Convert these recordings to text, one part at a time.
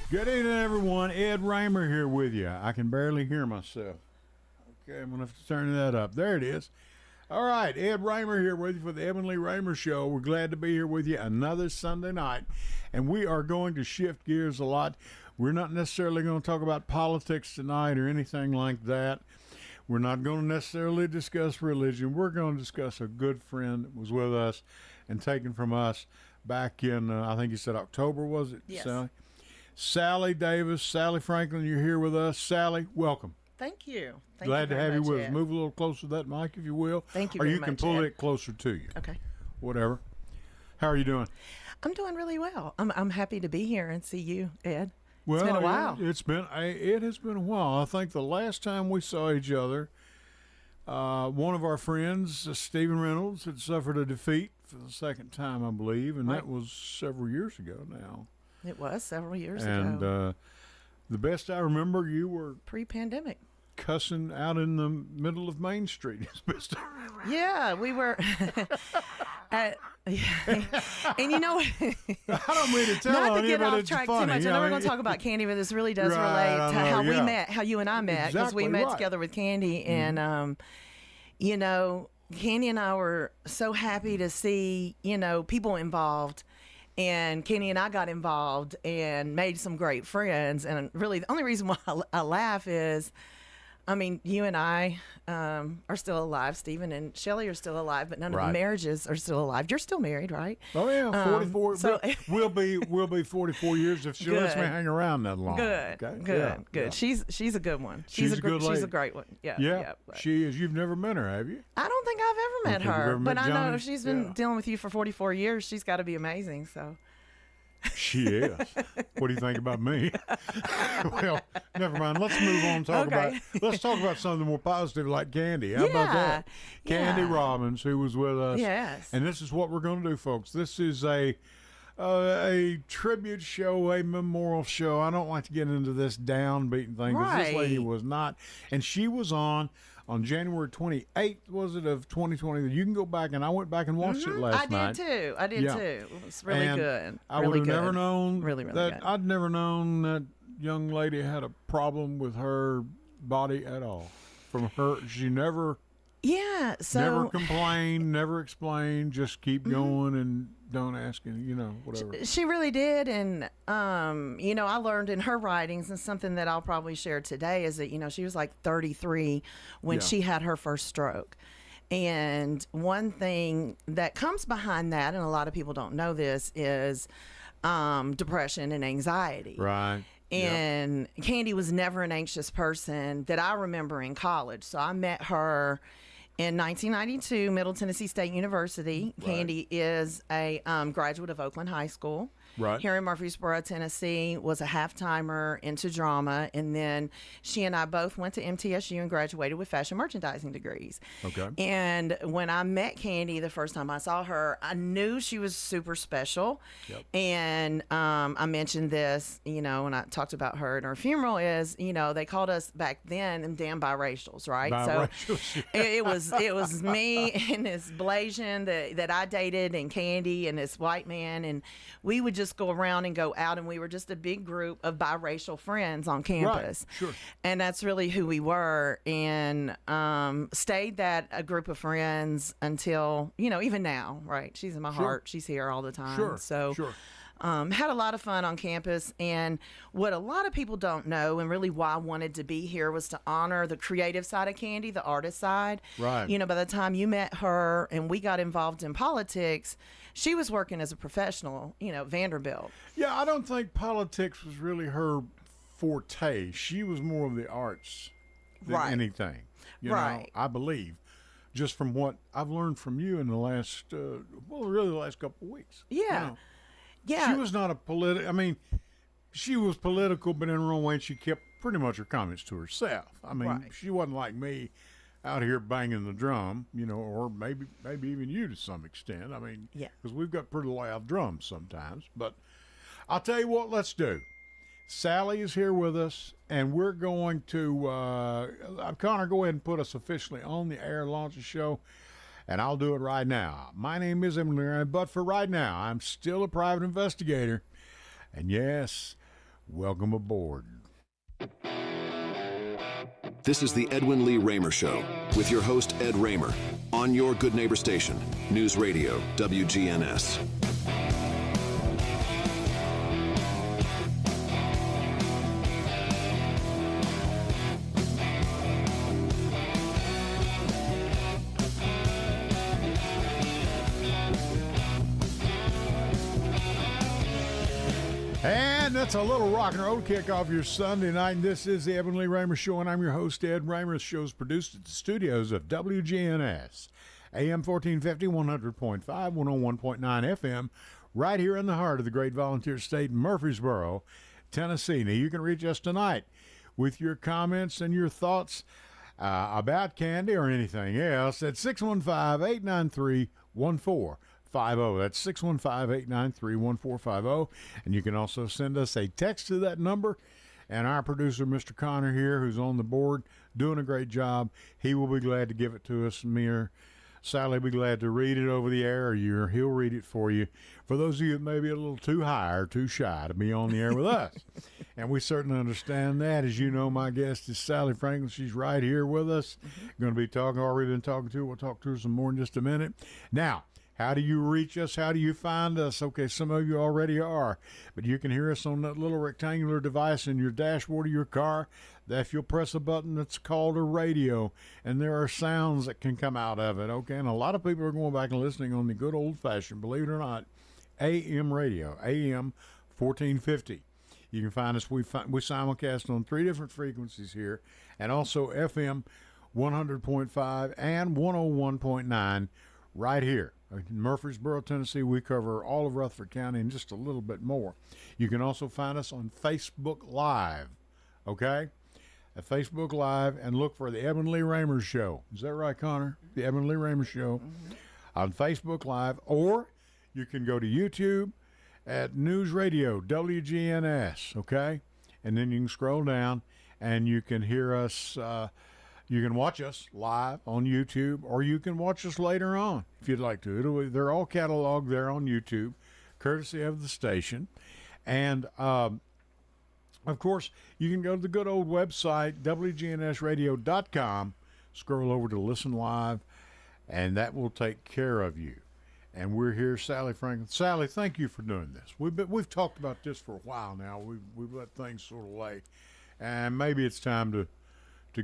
Good evening, everyone. Ed Raymer here with you. I can barely hear myself. Okay, I'm going to have to turn that up. There it is. All right, Ed Raymer here with you for the Ed and Lee Raymer Show. We're glad to be here with you another Sunday night, and we are going to shift gears a lot. We're not necessarily going to talk about politics tonight or anything like that. We're not going to necessarily discuss religion. We're going to discuss a good friend that was with us and taken from us back in, I think you said October, was it, yes. Sally? Sally Davis, Sally Franklin, you're here with us. Sally, welcome. Thank you. Glad to have you with us. Ed. Move a little closer to that mic, if you will. Thank you or very you can much, pull Ed. it closer to you. Okay. Whatever. How are you doing? I'm doing really well. I'm happy to be here and see you, Ed. Well, it's been a while. It has been a while. I think the last time we saw each other, one of our friends, Stephen Reynolds, had suffered a defeat for the second time, I believe, and Right. that was several years ago now. It was several years And ago. the best I remember, you were Pre-pandemic. cussing out in the middle of Main Street. As best I remember. Yeah, we were. And you know, I don't mean to tell not on to you, get but off it's track funny. too much. I know I we're mean, going to talk about Candy, but this really does Right, relate I to know, how we yeah. met, how you and I met, because we Exactly met right. together with Candy, and you know, Candy and I were so happy to see, you know, people involved. And Kenny and I got involved and made some great friends. And really, the only reason why I laugh is, I mean, you and I are still alive. Stephen and Shelley are still alive, but none of Right. the marriages are still alive. You're still married, right? Oh yeah, 44. so- we'll be 44 years if she lets me Good. hang around that long. Good, Okay? good, Yeah, good. yeah. She's a good one. She's a good She's lady. a great one. Yeah, Yeah, but she is. You've never met her, have you? I don't think I've ever met think you've her, ever but met I know Johnny? if she's been Yeah. dealing with you for 44 years, she's got to be amazing. So. She is. What do you think about me? Well, never mind. Let's move on. Let's talk about something more positive, like Candy. How about that? Candy yeah. Robbins, who was with us. Yes. And this is what we're going to do, folks. This is a tribute show, a memorial show. I don't like to get into this downbeaten thing because this lady Right. was not. And she was on January 28th, was it, of 2020. You can go back, and I went back and watched it last night. I did Yeah. too. It was really And good. I really would have good. never known Really, really that. good. I'd never known that young lady had a problem with her body at all. From her, she never Yeah. So never complained, never explained. Just keep going and don't ask any, whatever. she really did, and you know, I learned in her writings, and something that I'll probably share today is that, you know, she was like 33 when Yeah. she had her first stroke. And one thing that comes behind that, and a lot of people don't know this, is depression and anxiety. Right. Yep. And Candy was never an anxious person that I remember in college. So I met her in 1992, Middle Tennessee State University. Right. Candy is a graduate of Oakland High School. Right. Here in Murfreesboro, Tennessee, was a half-timer into drama. And then she and I both went to MTSU and graduated with fashion merchandising degrees. Okay. And when I met Candy the first time I saw her, I knew she was super special. Yep. And I mentioned this, you know, when I talked about her at her funeral, is, you know, they called us back then them damn biracials, right? Biracials. So it was me and this Blasian that I dated, and Candy and this white man, and we would just go around and go out, and we were just a big group of biracial friends on campus. Sure. And that's really who we were, and stayed that a group of friends until, you know, even now, right? She's in my heart. She's here all the time. Sure. So Sure. had a lot of fun on campus. And what a lot of people don't know, and really why I wanted to be here, was to honor the creative side of Candy, the artist side. Right. You know, by the time you met her and we got involved in politics, she was working as a professional, you know, Vanderbilt. Yeah, I don't think politics was really her forte. She was more of the arts than Right. anything. You know, Right. I believe. Just from what I've learned from you in the last, really the last couple of weeks. Yeah. You know, Yeah. she was not a political. I mean, she was political, but in her own way, and she kept pretty much her comments to herself. I mean, Right. she wasn't like me, out here banging the drum, or maybe even you to some extent. I mean, Yeah. because we've got pretty loud drums sometimes. But I'll tell you what, let's do. Sally is here with us, and we're going to, Connor, go ahead and put us officially on the air, launch the show, and I'll do it right now. My name is Emily, but for right now, I'm still a private investigator. And yes, welcome aboard. This is the Edwin Lee Raymer Show with your host, Ed Raymer, on your Good Neighbor station, News Radio, WGNS. And that's a little rock and roll kick off your Sunday night. This is the Edwin Lee Raymer Show, and I'm your host, Ed Raymer. The show's produced at the studios of WGNS, AM 1450, 100.5, 101.9 FM, right here in the heart of the great volunteer state, Murfreesboro, Tennessee. Now, you can reach us tonight with your comments and your thoughts about candy or anything else at 615-893-1450. That's 615-893-1450. And you can also send us a text to that number. And our producer, Mr. Connor here, who's on the board, doing a great job, he will be glad to give it to us. Me or Sally will be glad to read it over the air, or he'll read it for you. For those of you that may be a little too high or too shy to be on the air with us. And we certainly understand that. As you know, my guest is Sally Franklin. She's right here with us. Going to be talking, already been talking to her. We'll talk to her some more in just a minute. Now, how do you reach us? How do you find us? Okay, some of you already are, but you can hear us on that little rectangular device in your dashboard of your car. If you'll press a button that's called a radio, and there are sounds that can come out of it, okay? And a lot of people are going back and listening on the good old-fashioned, believe it or not, AM radio, AM 1450. You can find us. We simulcast on 3 different frequencies here, and also FM 100.5 and 101.9 right here. In Murfreesboro, Tennessee, we cover all of Rutherford County and just a little bit more. You can also find us on Facebook Live, okay? At Facebook Live, and look for the Edwin Lee Raymer Show. Is that right, Connor? The Edwin Lee Raymer Show on Facebook Live. Or you can go to YouTube at News Radio, WGNS, okay? And then you can scroll down and you can hear us. You can watch us live on YouTube, or you can watch us later on if you'd like to. They're all cataloged there on YouTube, courtesy of the station. And, of course, you can go to the good old website, wgnsradio.com, scroll over to Listen Live, and that will take care of you. And we're here, Sally Franklin. Sally, thank you for doing this. We've talked about this for a while now. We've let things sort of lay. And maybe it's time to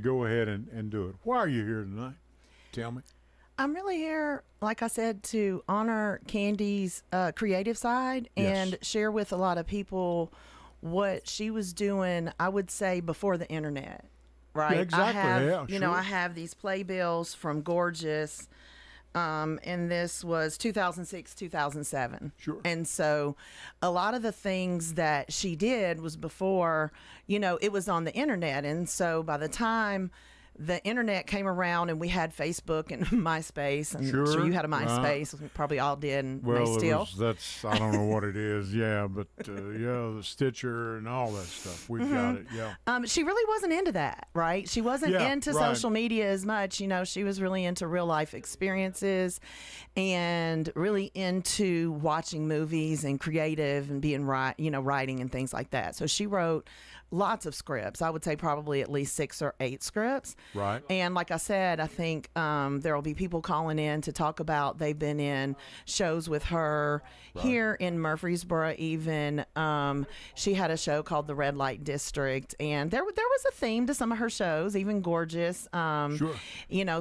go ahead and do it. Why are you here tonight? Tell me. I'm really here, like I said, to honor Candy's creative side and share with a lot of people what she was doing, I would say, before the internet, right? Yeah, exactly. I have these playbills from Gorgeous, and this was 2006, 2007. Sure. And so a lot of the things that she did was before, it was on the internet. And so by the time the internet came around and we had Facebook and MySpace, and sure you had a MySpace, we probably all did, and well, they still. I don't know what it is, but the Stitcher and all that stuff, we've got it, She really wasn't into that, right? She wasn't into social media as much. She was really into real life experiences and really into watching movies and creative and being writing and things like that. So she wrote lots of scripts. I would say probably at least 6 or 8 scripts. Right. And like I said, I think there will be people calling in to talk about they've been in shows with her here in Murfreesboro. Even she had a show called The Red Light District, and there was a theme to some of her shows, even Gorgeous. Sure.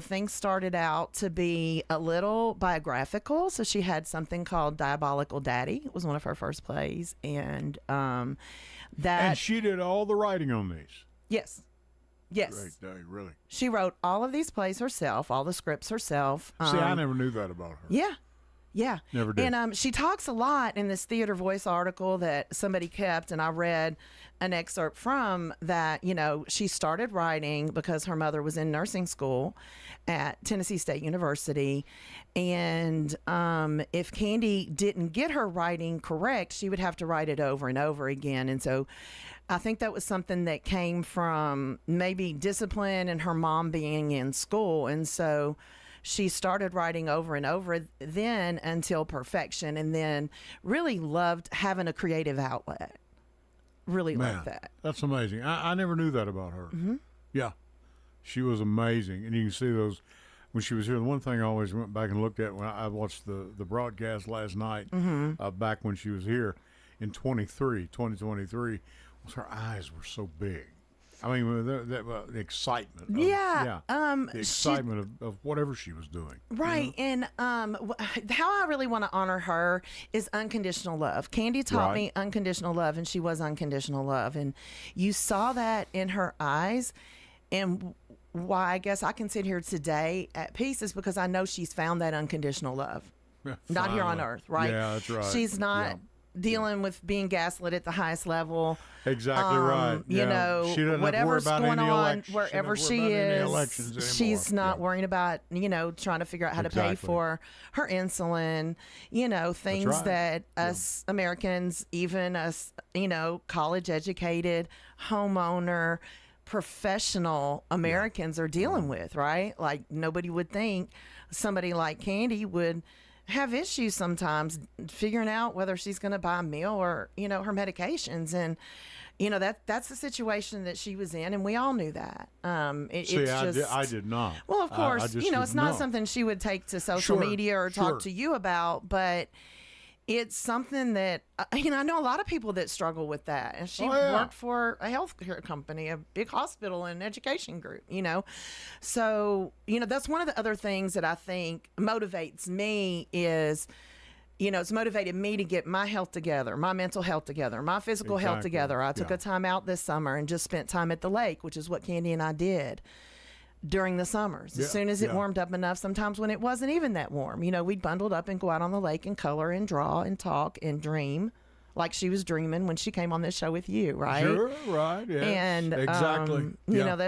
Things started out to be a little biographical. So she had something called Diabolical Daddy. It was one of her first plays, and and she did all the writing on these. Yes. Great day, really. She wrote all of these plays herself, all the scripts herself. See, I never knew that about her. Yeah. Never did. And she talks a lot in this Theater Voice article that somebody kept, and I read an excerpt from that. She started writing because her mother was in nursing school at Tennessee State University, and if Candy didn't get her writing correct, she would have to write it over and over again. And so I think that was something that came from maybe discipline and her mom being in school. And so she started writing over and over then until perfection, and then really loved having a creative outlet. really Man, like that. That's amazing. I never knew that about her. Yeah, she was amazing, and you can see those when she was here. The one thing I always went back and looked at when I watched the broadcast last night, back when she was here in 2023, was her eyes were so big. I mean, the excitement. Yeah. The excitement of whatever she was doing. Right. And how I really want to honor her is unconditional love. Candy taught me unconditional love, and she was unconditional love. And you saw that in her eyes. And why I guess I can sit here today at peace is because I know she's found that unconditional love. Not here on earth, right? Yeah, that's right. She's not dealing with being gaslit at the highest level. Exactly right. You know, she doesn't whatever's have to worry about going any on, elections. wherever She she doesn't have to worry about any is, elections anymore. she's not worrying about, trying to figure out how to pay for her insulin, things that us Americans, even us, college educated, homeowner, professional Americans are dealing with, right? Like nobody would think somebody like Candy would have issues sometimes figuring out whether she's going to buy a meal or, her medications. And, that's the situation that she was in. And we all knew that. I did not. Well, of course, I just it's not know. something she would take to social media or talk to you about, but it's something that, I know a lot of people that struggle with that. And she worked for a healthcare company, a big hospital and education group, So, that's one of the other things that I think motivates me is, it's motivated me to get my health together, my mental health together, my physical health together. I took a time out this summer and just spent time at the lake, which is what Candy and I did during the summers. As soon as it warmed up enough, sometimes when it wasn't even that warm, we'd bundled up and go out on the lake and color and draw and talk and dream like she was dreaming when she came on this show with you, right? Sure, right, yes. And exactly.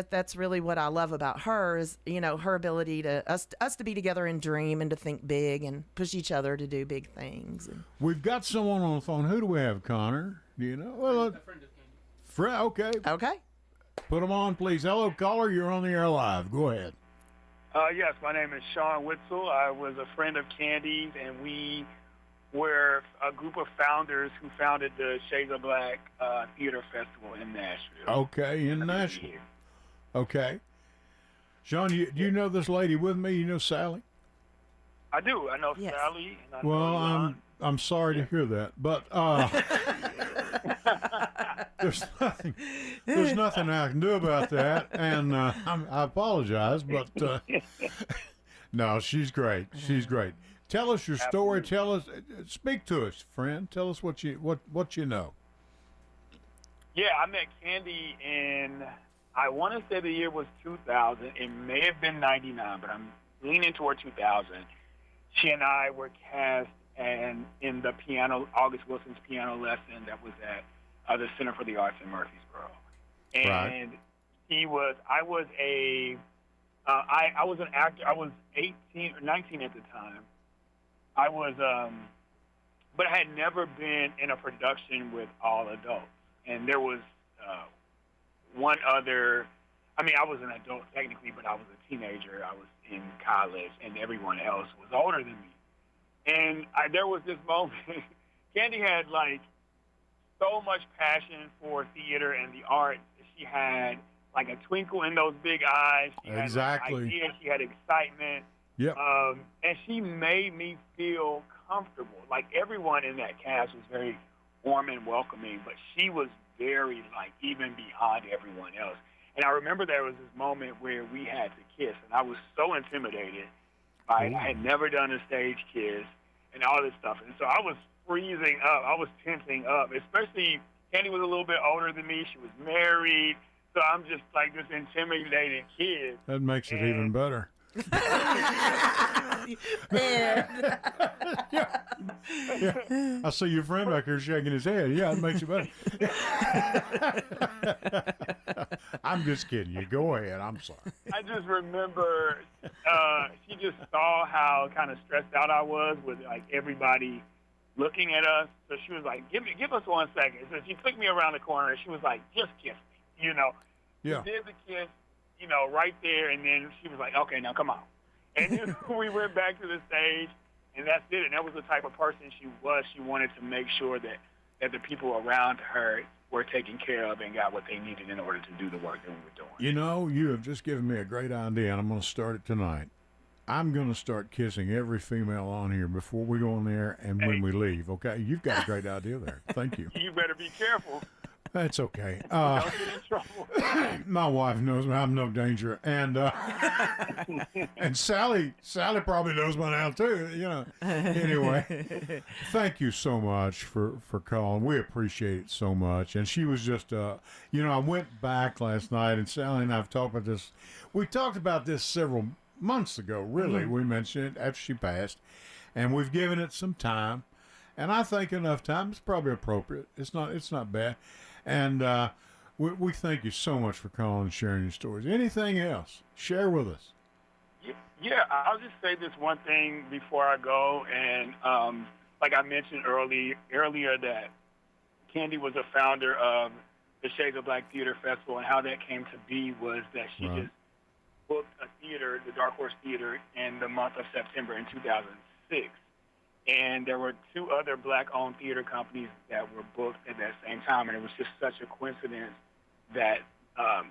That's really what I love about her is, her ability to us to be together and dream and to think big and push each other to do big things. We've got someone on the phone. Who do we have, Connor? Do you know? Well, A friend of Candy. Okay. Okay. Put them on, please. Hello, caller. You're on the air live. Go ahead. Yes, my name is Sean Witzel. I was a friend of Candy's, and we were a group of founders who founded the Shades of Black Theater Festival in Nashville. Okay, in Nashville. Okay. Sean, do you know this lady with me? You know Sally? I do. I know Sally. And I know I'm sorry to hear that, but there's nothing I can do about that, and I apologize, but no, she's great. She's great. Tell us your story. Speak to us, friend. Tell us what you know. Yeah, I met Candy in, I want to say the year was 2000. It may have been 99, but I'm leaning toward 2000. She and I were cast in the August Wilson's piano lesson that was at the Center for the Arts in Murfreesboro. And I was an actor. I was 18 or 19 at the time. I was, but I had never been in a production with all adults. And there was one other, I was an adult technically, but I was a teenager. I was in college, and everyone else was older than me. And there was this moment, Candy had so much passion for theater and the arts. She had a twinkle in those big eyes. She had ideas. She had excitement. Yep. And she made me feel comfortable. Everyone in that cast was very warm and welcoming, but she was very even beyond everyone else. And I remember there was this moment where we had to kiss, and I was so intimidated. I had never done a stage kiss and all this stuff. And so I was freezing up. I was tensing up, especially Candy was a little bit older than me. She was married. So I'm just this intimidated kid. That makes it even better. Yeah. I see your friend back here shaking his head. Yeah, it makes it better. I'm just kidding you. Go ahead. I'm sorry. I just remember she just saw how kind of stressed out I was with everybody looking at us. So she was like, give us 1 second. So she took me around the corner and she was like, just kiss me, Yeah. We did the kiss, right there. And then she was like, okay, now come on. And we went back to the stage, and that's it. And that was the type of person she was. She wanted to make sure that that the people around her were taken care of and got what they needed in order to do the work that we were doing. You know, you have just given me a great idea, and I'm going to start it tonight. I'm going to start kissing every female on here before we go on there and when we leave, okay? You've got a great idea there. Thank you. You better be careful. That's okay. Don't get in trouble. My wife knows me. I'm no danger. And and Sally probably knows by now, too, you know. Anyway, thank you so much for calling. We appreciate it so much. And she was just, you know, I went back last night, and Sally and I have talked about this. We talked about this several months ago, really. Mm-hmm. We mentioned it after she passed, and we've given it some time, and I think enough time is probably appropriate. It's not bad, and we thank you so much for calling and sharing your stories. Anything else? Share with us. Yeah, I'll just say this one thing before I go, and like I mentioned earlier that Candy was a founder of the Shades of Black Theater Festival, and how that came to be was that she just booked a theater, the Dark Horse Theater, in the month of September in 2006. And there were 2 other black-owned theater companies that were booked at that same time, and it was just such a coincidence that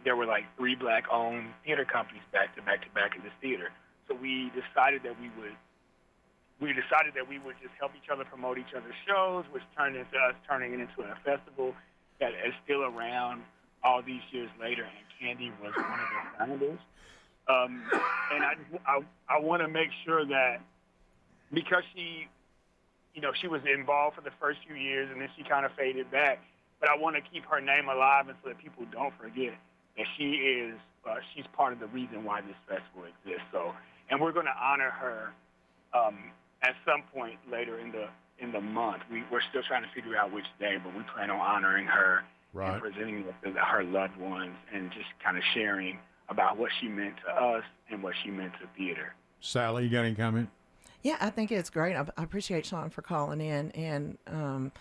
there were like 3 black-owned theater companies back to back in this theater. So we decided that we would just help each other promote each other's shows, which turned into us turning it into a festival that is still around all these years later, and Candy was one of the founders. And I want to make sure that, because she was involved for the first few years and then she kind of faded back, but I want to keep her name alive and so that people don't forget that she's part of the reason why this festival exists. So, and we're going to honor her at some point later in the month. We're still trying to figure out which day, but we plan on honoring her and presenting her loved ones and just kind of sharing about what she meant to us and what she meant to theater. Sally, you got any comment? Yeah, I think it's great. I appreciate Sean for calling in, and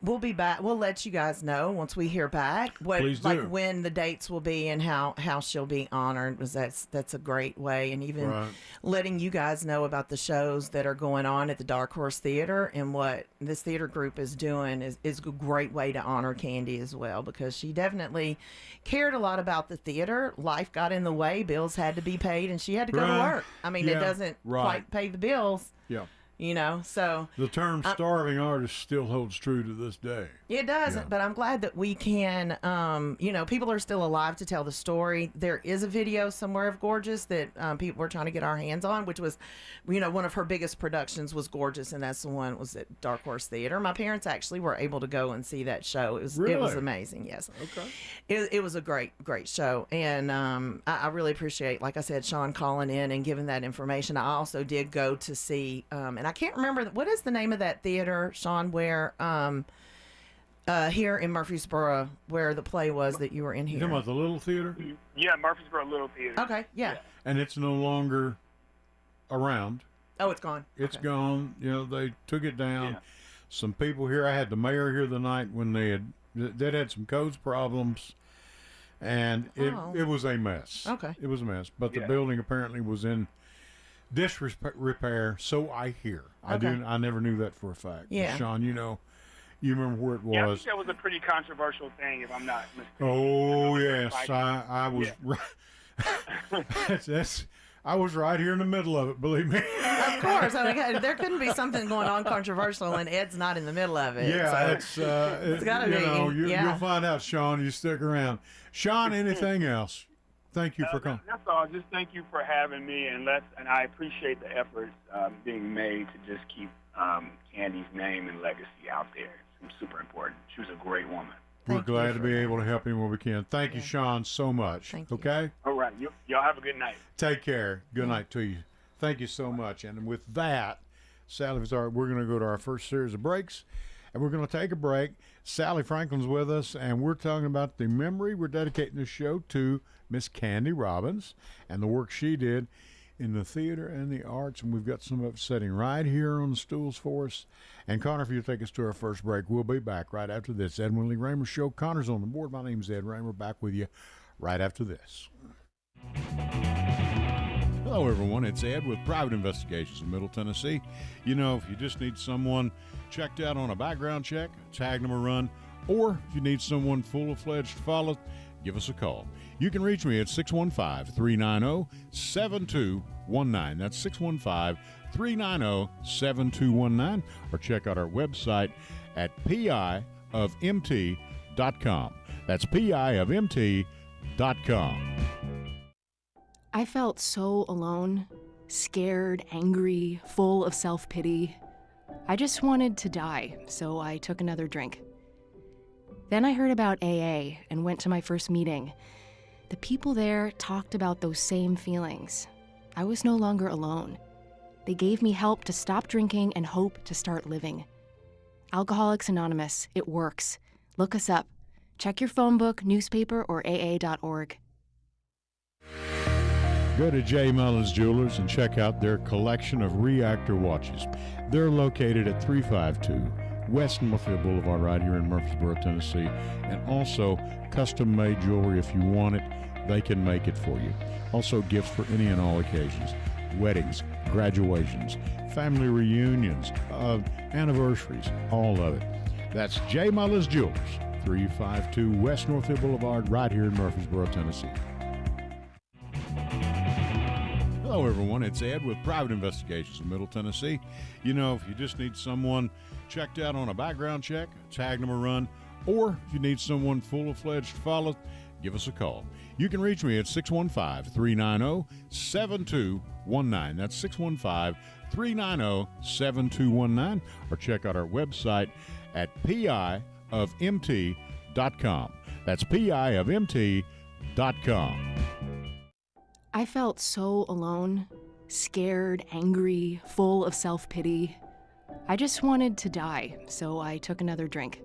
we'll be back. We'll let you guys know once we hear back when the dates will be and how she'll be honored. Because that's a great way, and even letting you guys know about the shows that are going on at the Dark Horse Theater and what this theater group is doing is a great way to honor Candy as well, because she definitely cared a lot about the theater. Life got in the way, bills had to be paid, and she had to go to work. I mean, it doesn't quite pay the bills. Yeah. You know, so the term starving artist still holds true to this day. It doesn't, but I'm glad that we can, people are still alive to tell the story. There is a video somewhere of Gorgeous that people were trying to get our hands on, which was, one of her biggest productions was Gorgeous, and that's the one that was at Dark Horse Theater. My parents actually were able to go and see that show. It was amazing, yes. Okay. It was a great show, and I really appreciate, like I said, Sean calling in and giving that information. I also did go to see, and I can't remember, what is the name of that theater, Sean, where here in Murfreesboro, where the play was that you were in here? You talking about the Little Theater? Yeah, Murfreesboro Little Theater. Okay, yeah. And it's no longer around. Oh, it's gone. It's gone. They took it down. Yeah. Some people here, I had the mayor here the night when they had some codes problems, and it was a mess. Okay. It was a mess, but the building apparently was in disrepair, so I hear. Okay. I never knew that for a fact. Yeah. But Sean, you remember where it was. Yeah, I think that was a pretty controversial thing, if I'm not mistaken. Oh, yes. I was I was right here in the middle of it, believe me. Of course. There couldn't be something going on controversial and Ed's not in the middle of it. Yeah, so it's got to be. You'll find out, Sean. You stick around. Sean, anything else? Thank you for coming. That's all. Just thank you for having me, and I appreciate the efforts being made to just keep Candy's name and legacy out there. It's super important. She was a great woman. We're glad to be able to help him when we can. Thank you, Sean, so much. Thank you. Okay? All right. Y'all have a good night. Take care. Good night to you. Thank you so much. And with that, Sally, we're going to go to our first series of breaks, and we're going to take a break. Sally Franklin's with us, and we're talking about the memory we're dedicating this show to Miss Candy Robbins and the work she did in the theater and the arts, and we've got some of it sitting right here on the stools for us. And Connor, if you'll take us to our first break, we'll be back right after this. Edwin Lee Raymer Show. Connor's on the board. My name's Ed Raymer. Back with you right after this. Hello, everyone. It's Ed with Private Investigations in Middle Tennessee. If you just need someone checked out on a background check, tagged them a run, or if you need someone full-fledged to follow, give us a call. You can reach me at 615-390-7219. That's 615-390-7219, or check out our website at piofmt.com. That's piofmt.com. I felt so alone, scared, angry, full of self-pity. I just wanted to die, so I took another drink. Then I heard about AA and went to my first meeting. The people there talked about those same feelings. I was no longer alone. They gave me help to stop drinking and hope to start living. Alcoholics Anonymous, it works. Look us up. Check your phone book, newspaper, or aa.org. Go to J. Mullins Jewelers and check out their collection of reactor watches. They're located at 352 West Northfield Boulevard right here in Murfreesboro, Tennessee. And also custom-made jewelry. If you want it, they can make it for you. Also gifts for any and all occasions. Weddings, graduations, family reunions, anniversaries, all of it. That's J. Mullins Jewelers, 352 West Northfield Boulevard right here in Murfreesboro, Tennessee. Hello, everyone. It's Ed with Private Investigations in Middle Tennessee. You know, if you just need someone checked out on a background check, tagged them a run, or if you need someone full-fledged to follow, give us a call. You can reach me at 615-390-7219. That's 615-390-7219, or check out our website at piofmt.com. That's piofmt.com. I felt so alone, scared, angry, full of self-pity. I just wanted to die, so I took another drink.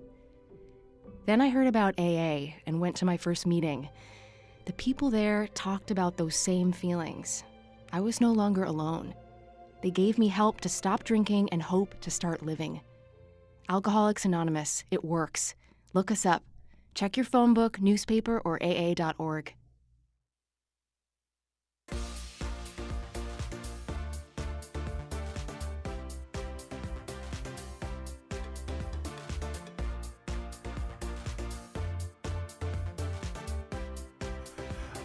Then I heard about AA and went to my first meeting. The people there talked about those same feelings. I was no longer alone. They gave me help to stop drinking and hope to start living. Alcoholics Anonymous, it works. Look us up. Check your phone book, newspaper, or aa.org.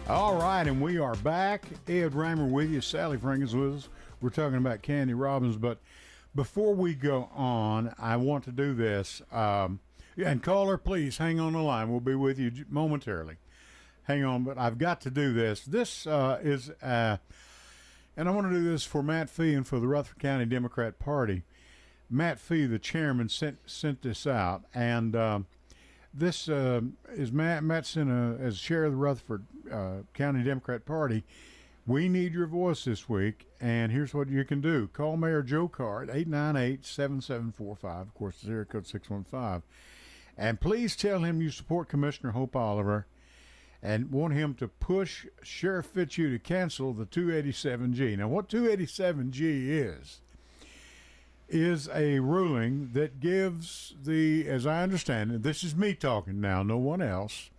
All right, and we are back. Ed Raymer with you. Sally Frank is with us. We're talking about Candy Robbins, but before we go on, I want to do this. And caller, please hang on the line. We'll be with you momentarily. Hang on, but I've got to do this. This is, and I want to do this for Matt Fee and for the Rutherford County Democrat Party. Matt Fee, the chairman, sent this out, and this is Matt sent as chair of the Rutherford County Democrat Party. We need your voice this week, and here's what you can do. Call Mayor Joe Carr at 898-7745. Of course, it's area code 615. And please tell him you support Commissioner Hope Oliver and want him to push Sheriff Fitzhugh to cancel the 287G. Now, what 287G is a ruling that gives as I understand it, this is me talking now, no one else,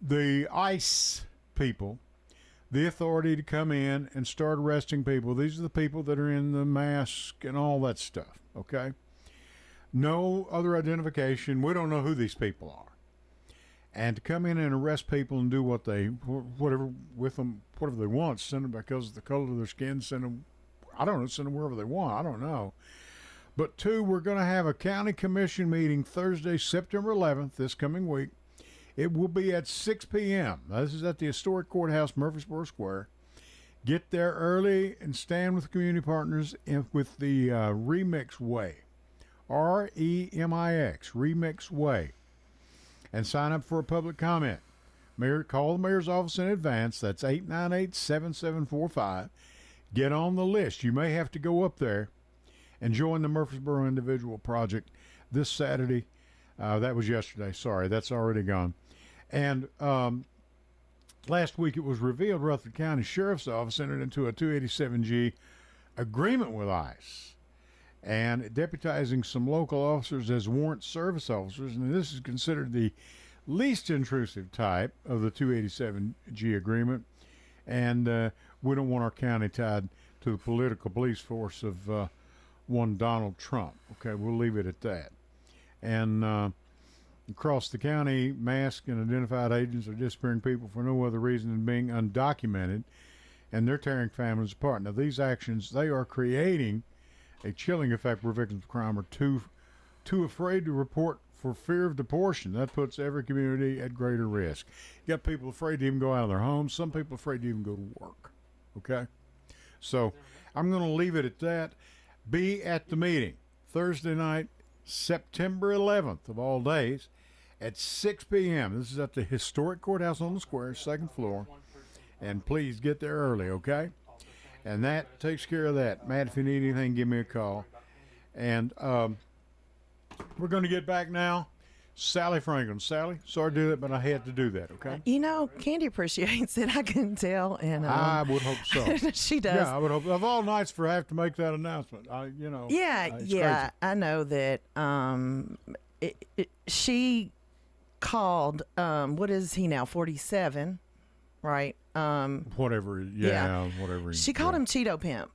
the ICE people, the authority to come in and start arresting people. These are the people that are in the mask and all that stuff, okay? No other identification. We don't know who these people are. And to come in and arrest people and do whatever with them, whatever they want, send them because of the color of their skin, send them wherever they want. I don't know. But two, we're going to have a county commission meeting Thursday, September 11th, this coming week. It will be at 6 p.m. This is at the historic courthouse, Murfreesboro Square. Get there early and stand with community partners with the Remix Way, REMIX, Remix Way, and sign up for a public comment. Call the mayor's office in advance. That's 898-7745. Get on the list. You may have to go up there and join the Murfreesboro Individual Project this Saturday. That was yesterday. Sorry, that's already gone. And last week it was revealed Rutherford County Sheriff's Office entered into a 287G agreement with ICE and deputizing some local officers as warrant service officers. And this is considered the least intrusive type of the 287G agreement. And we don't want our county tied to the political police force of one Donald Trump. Okay, we'll leave it at that. And across the county, masked and identified agents are disappearing people for no other reason than being undocumented, and they're tearing families apart. Now, these actions, they are creating a chilling effect where victims of crime are too afraid to report for fear of deportation. That puts every community at greater risk. You got people afraid to even go out of their homes. Some people afraid to even go to work. Okay? So I'm going to leave it at that. Be at the meeting Thursday night, September 11th of all days at 6 p.m. This is at the historic courthouse on the square, second floor. And please get there early, okay? And that takes care of that. Matt, if you need anything, give me a call. And we're going to get back now. Sally Franklin. Sally, sorry to do that, but I had to do that, okay? You know, Candy appreciates it, I can tell. And I would hope so. She does. Yeah, I would hope. Of all nights for I have to make that announcement, Yeah, crazy. I know that she called, what is he now, 47, right? Whatever, whatever. She called him Cheeto Pimp.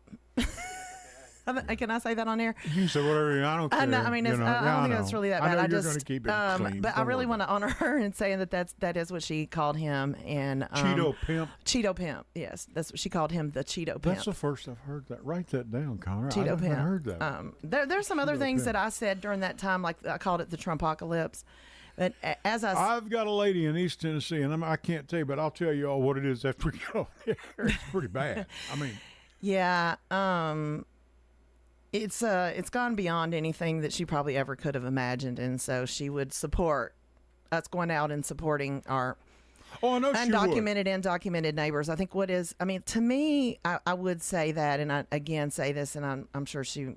Can I say that on air? You say whatever. I don't care. I know. I mean, I don't think that's really that bad. I know you're going to keep it clean. But I really want to honor her and saying that is what she called him. And Cheeto Pimp. Cheeto Pimp. Yes, that's what she called him. The Cheeto Pimp. That's the first I've heard that. Write that down, Connor. Cheeto I Pimp. haven't heard that. There's some other things that I said during that time, like I called it the Trumpocalypse. But I've got a lady in East Tennessee, and I can't tell you, but I'll tell you all what it is after we get off there. It's pretty bad. I mean. Yeah. It's gone beyond anything that she probably ever could have imagined, and so she would support us going out and supporting our undocumented and documented neighbors. I think to me, I would say that, and I again say this, and I'm sure she.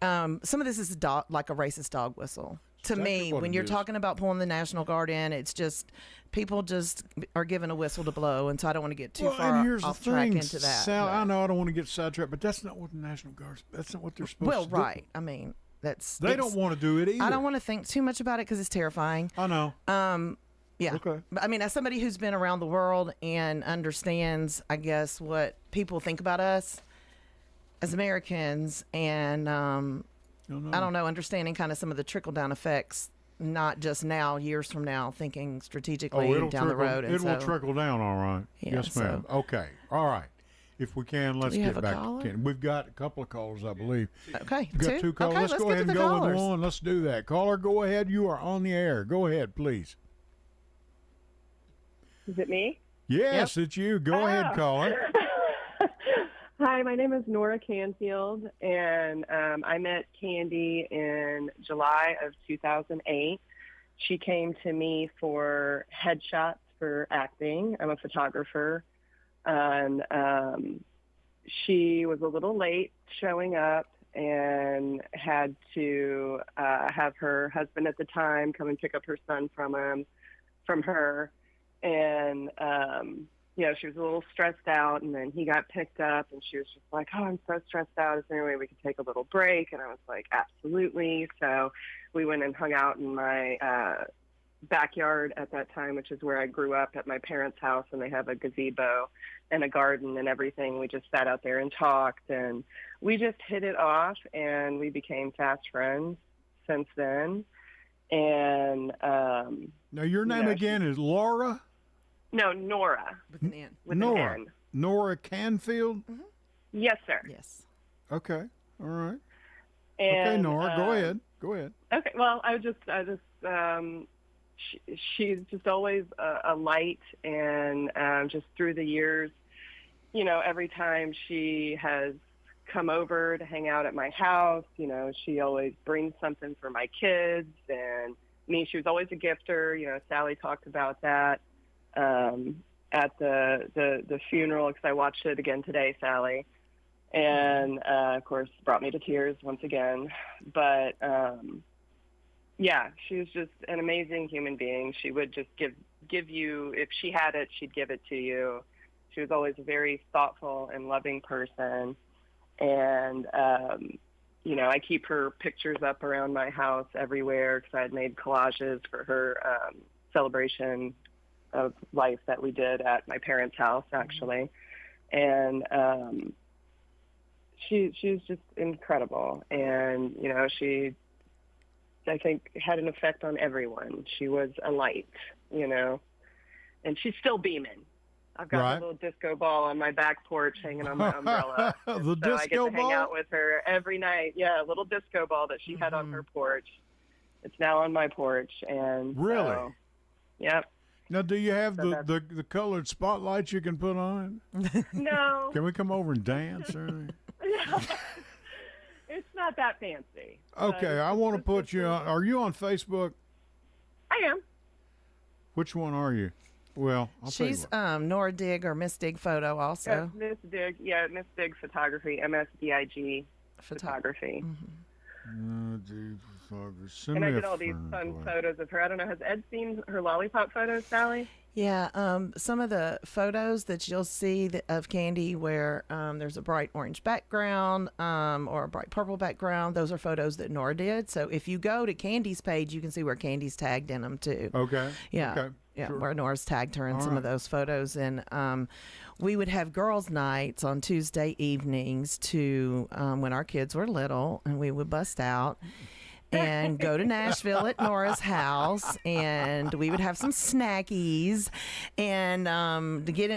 Some of this is like a racist dog whistle. To me, when you're talking about pulling the National Guard in, it's just people just are given a whistle to blow, and so I don't want to get too far off track into that. Sal, I know I don't want to get sidetracked, but that's not what the National Guard. That's not what they're supposed to do. Well, right. I mean, they don't want to do it either. I don't want to think too much about it because it's terrifying. I know. Yeah. Okay. But I mean, as somebody who's been around the world and understands, I guess, what people think about us as Americans, and I don't know, understanding kind of some of the trickle-down effects, not just now, years from now, thinking strategically down the road. It will trickle down, all right. Yeah, yes, ma'am. Okay. All right. If we can, let's get back to Ken. We've got a couple of callers, I believe. Okay. We've got two callers. Okay, let's go ahead and go with one. Let's do that. Caller, go ahead. You are on the air. Go ahead, please. Is it me? Yes, it's you. Go ahead, caller. Hi, my name is Nora Canfield, and I met Candy in July of 2008. She came to me for headshots for acting. I'm a photographer, and she was a little late showing up and had to have her husband at the time come and pick up her son from her. And, she was a little stressed out, and then he got picked up, and she was just like, oh, I'm so stressed out. Is there any way we could take a little break? And I was like, absolutely. So we went and hung out in my backyard at that time, which is where I grew up at my parents' house, and they have a gazebo and a garden and everything. We just sat out there and talked, and we just hit it off, and we became fast friends since then. And now your name again is Laura? No, Nora. With an N. With Nora. an N. Nora Canfield? Mm-hmm. Yes, sir. Yes. Okay. All right. And, okay, Nora, go ahead. Go ahead. Okay. Well, she's just always a light, and just through the years, every time she has come over to hang out at my house, she always brings something for my kids, and she was always a gifter. Sally talked about that at the funeral, because I watched it again today, Sally, and of course brought me to tears once again. But she was just an amazing human being. She would just give you, if she had it, she'd give it to you. She was always a very thoughtful and loving person. And, I keep her pictures up around my house everywhere, because I had made collages for her celebration of life that we did at my parents' house, actually. And she's just incredible, and she, I think, had an effect on everyone. She was a light, and she's still beaming. I've got a little disco ball on my back porch hanging on my umbrella. The so I get disco to hang ball? out with her every night. Yeah, a little disco ball that she had on her porch. It's now on my porch, and Really? so, yep. Now, do you have the colored spotlights you can put on? No. Can we come over and dance or anything? It's not that fancy. Okay, I want to put you on. Are you on Facebook? I am. Which one are you? Well, I'll tell you She's what. Nora Dig or Miss Dig Photo also. Miss Dig, Miss Dig Photography, MSDIG Photography. Send And me I a did all these friend fun request. photos of her. I don't know, has Ed seen her lollipop photos, Sally? Yeah, some of the photos that you'll see of Candy where there's a bright orange background or a bright purple background, those are photos that Nora did. So if you go to Candy's page, you can see where Candy's tagged in them too. Okay. Yeah. Okay. Yeah, Sure. where Nora's tagged her in All some of right. those photos. And we would have girls' nights on Tuesday evenings to when our kids were little, and we would bust out and go to Nashville at Nora's house, and we would have some snackies and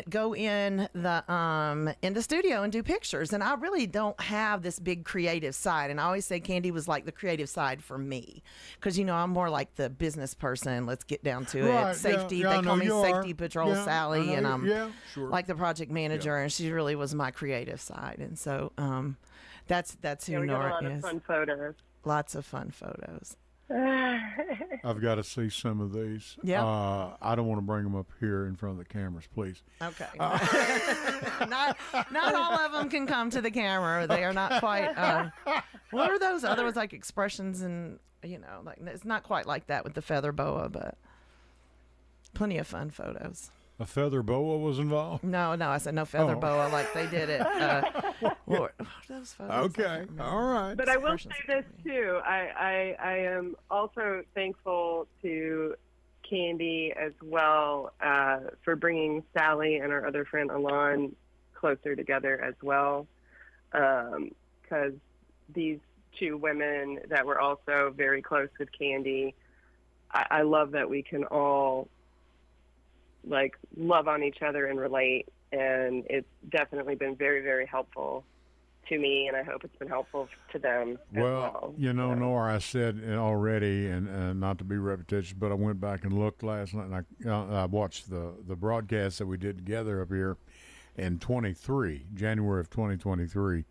go in the studio and do pictures. And I really don't have this big creative side, and I always say Candy was like the creative side for me, because I'm more like the business person. Let's get down to Right, it. Safety. yeah, I they know call me you are. Safety Patrol Yeah, Sally, I know and you- I'm yeah, sure. like the project manager, and she really was my creative side. And so that's who We got a Nora lot of is. fun photos. Lots of fun photos. I've got to see some of these. Yeah. I don't want to bring them up here in front of the cameras, please. Okay. not all of them can come to the camera. They are not quite. What are those other ones, like expressions and like it's not quite like that with the feather boa, but plenty of fun photos. A feather boa was involved? No, I said no feather Oh. boa like they did it. What are those photos? I Okay. can't remember. All right. But I will say Expressions. this too. I am also thankful to Candy as well for bringing Sally and our other friend Alon closer together as well, because these two women that were also very close with Candy, I love that we can all love on each other and relate, and it's definitely been very, very helpful to me, and I hope it's been helpful to them as well. Nora, I said it already, and not to be repetitious, but I went back and looked last night, and I watched the broadcast that we did together up here in January of 2023,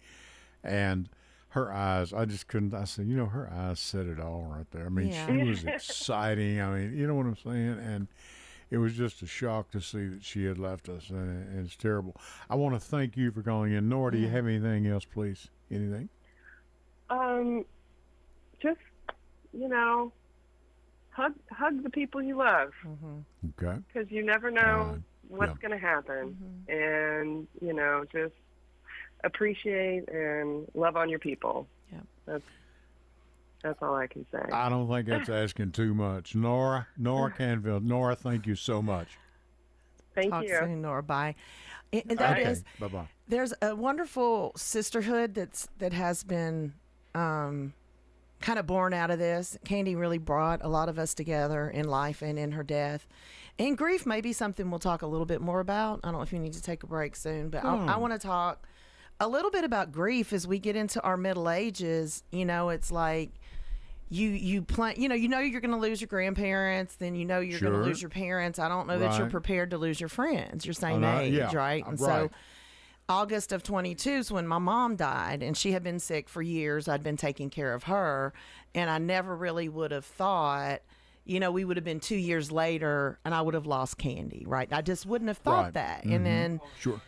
and her eyes, I just couldn't, I said, her eyes said it all right there. I mean, Yeah. she was exciting. I mean, you know what I'm saying? And it was just a shock to see that she had left us, and it's terrible. I want to thank you for calling in. Nora, do you have anything else, please? Anything? Just, hug the people you love, Okay. because you never know what's yeah. going to happen. And, just appreciate and love on your people. Yeah. That's all I can say. I don't think that's asking too much. Nora Canfield. Nora, thank you so much. Thank Talk you. soon, Nora. Bye. And Okay. that is, Bye-bye. there's a wonderful sisterhood that has been kind of born out of this. Candy really brought a lot of us together in life and in her death. And grief may be something we'll talk a little bit more about. I don't know if you need to take a break soon, but I want to talk a little bit about grief as we get into our middle ages. It's like you plan, you're going to lose your grandparents, then you're going to Sure. lose your parents. I don't know that you're Right. prepared to lose your friends, your same no, age, yeah, right? And right. so August of 22 is when my mom died, and she had been sick for years. I'd been taking care of her, and I never really would have thought, we would have been 2 years later and I would have lost Candy, right? I just wouldn't have thought Right. that. And then, Sure.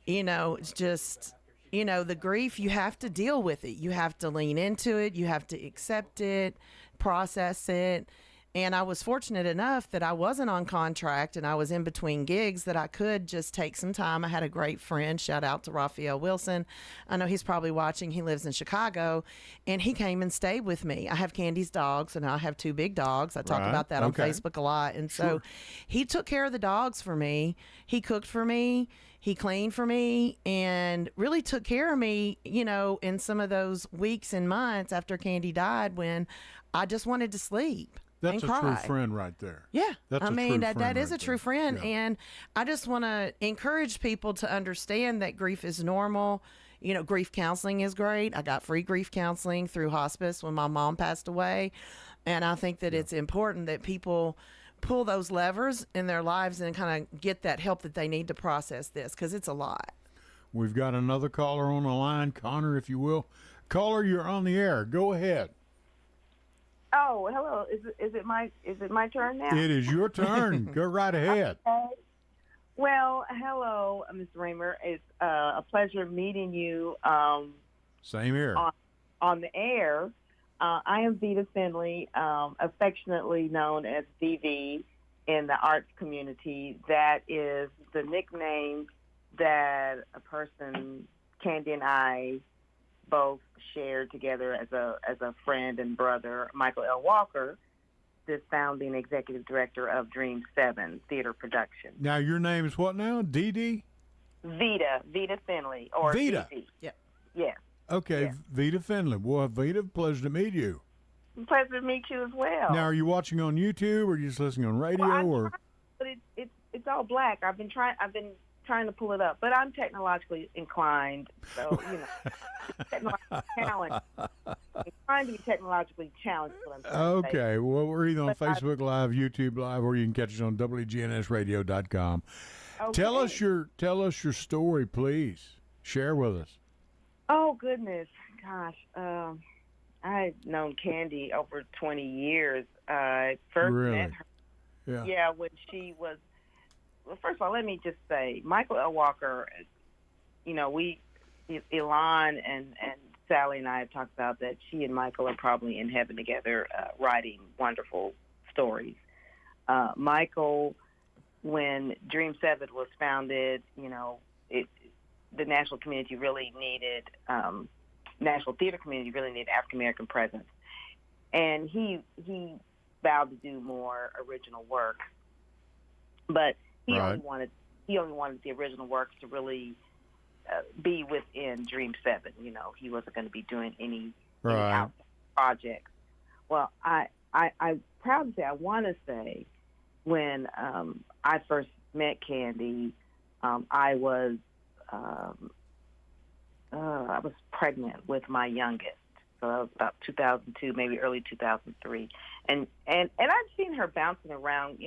it's just, the grief, you have to deal with it. You have to lean into it. You have to accept it, process it. And I was fortunate enough that I wasn't on contract and I was in between gigs that I could just take some time. I had a great friend, shout out to Raphael Wilson. I know he's probably watching. He lives in Chicago, and he came and stayed with me. I have Candy's dogs, and I have two big dogs. I talk Right. about that on Okay. Facebook a lot. And Sure. so he took care of the dogs for me. He cooked for me. He cleaned for me and really took care of me, in some of those weeks and months after Candy died when I just wanted to sleep. That's and a true cry. friend right there. Yeah. That's that is a true friend. Yeah. And I just want to encourage people to understand that grief is normal. Grief counseling is great. I got free grief counseling through hospice when my mom passed away. And I think that it's important that people pull those levers in their lives and kind of get that help that they need to process this, because it's a lot. We've got another caller on the line. Connor, if you will. Caller, you're on the air. Go ahead. Oh, hello. Is it my turn now? It is your turn. Go right ahead. Okay. Well, hello, Ms. Raymer. It's a pleasure meeting you. Same here. On the air. I am Vita Finley, affectionately known as VV in the arts community. That is the nickname that a person, Candy and I, both shared together as a friend and brother. Michael L. Walker, the founding executive director of Dream 7 Theater Production. Now, your name is what now? Dee? Vita Finley, or Vita. VV. Yep. Yes. Okay, Yeah. Vita Finley. Well, Vita, pleasure to meet you. Pleasure to meet you as well. Now, are you watching on YouTube, or are you just listening on radio, or? But it's all black. I've been trying to pull it up, but I'm technologically inclined, so technologically challenged. I'm trying to be technologically challenged. What I'm trying to say. Okay, well, we're either on But Facebook Live, YouTube Live, or you can catch us on wgnsradio.com. Okay. Tell us your story, please. Share with us. Oh goodness, gosh, I've known Candy over 20 years. I first Really? met her. Yeah. Yeah, when she was. Well, first of all, let me just say, Michael L. Walker. Elon and Sally and I have talked about that. She and Michael are probably in heaven together, writing wonderful stories. Michael, when Dream 7 was founded, the national community really needed, national theater community really needed African American presence, and he vowed to do more original work, but he only wanted the original works to really be within Dream 7. He wasn't going to be doing any outside projects. Well, I'm proud to say, I want to say, when I first met Candy, I was pregnant with my youngest, so that was about 2002, maybe early 2003, and I'd seen her bouncing around,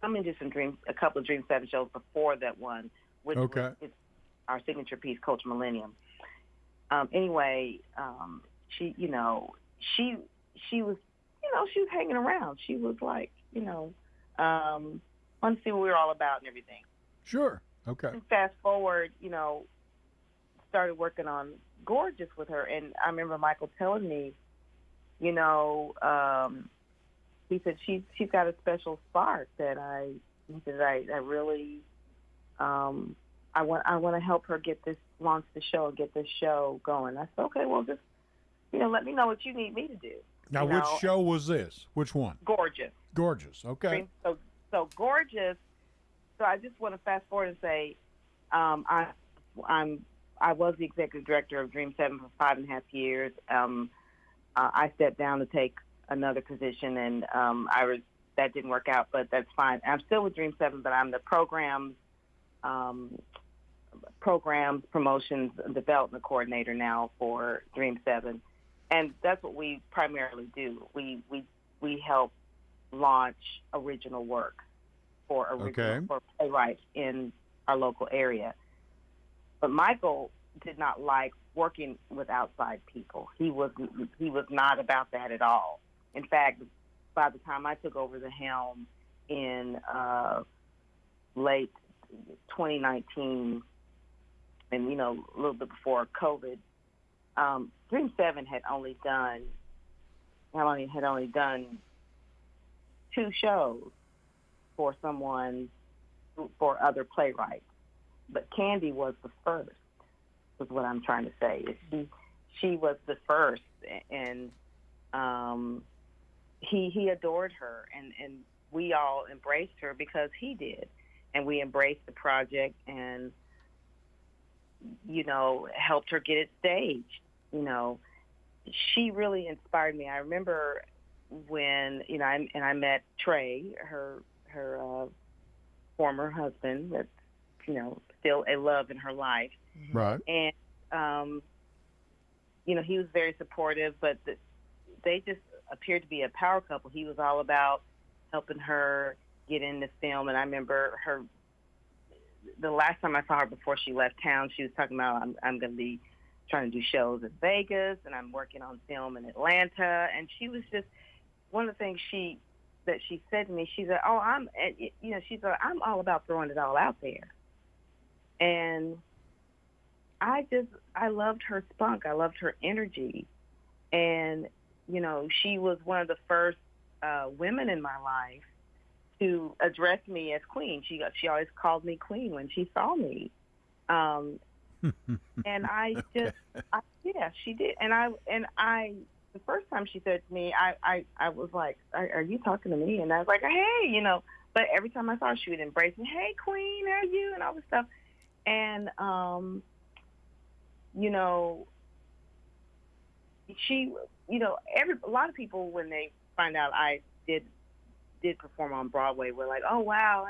coming to a couple of Dream 7 shows before that one, which was our signature piece, Coach Millennium. Anyway, she was hanging around. She was like, wanted to see what we were all about and everything. Sure. Okay. And fast forward, started working on Gorgeous with her, and I remember Michael telling me, he said she's got a special spark that I really I want to help her launch the show and get this show going. I said, okay, well, just let me know what you need me to do. Now, which show was this? Which one? Gorgeous. Okay. So Gorgeous. So I just want to fast forward and say, I was the executive director of Dream 7 for 5.5 years. I stepped down to take another position, and that didn't work out, but that's fine. I'm still with Dream 7, but I'm the programs, promotions, and development coordinator now for Dream 7, and that's what we primarily do. We help launch original work for playwrights in our local area. But Michael did not like working with outside people. He was not about that at all. In fact, by the time I took over the helm in late 2019, and a little bit before COVID, Dream 7 had only done 2 shows for other playwrights. But Candy was the first, is what I'm trying to say. She was the first, and he adored her, and we all embraced her because he did. and we embraced the project and, helped her get it staged. She really inspired me. I remember when, I met Trey, her former husband, that's, still a love in her life. Right. And, he was very supportive, but they just appeared to be a power couple. He was all about helping her get into film. And I remember the last time I saw her before she left town, she was talking about, I'm going to be trying to do shows in Vegas, and I'm working on film in Atlanta. And she was just, one of the things she said to me, she said, I'm all about throwing it all out there. And I loved her spunk. I loved her energy. And, she was one of the first women in my life to address me as queen. She always called me queen when she saw me. And I just, yeah, she did. And I, the first time she said to me, I was like, are you talking to me? And I was like, hey, but every time I saw her, she would embrace me. Hey, queen, how are you? And all this stuff. And, she, a lot of people, when they find out I did perform on Broadway, were like, oh, wow.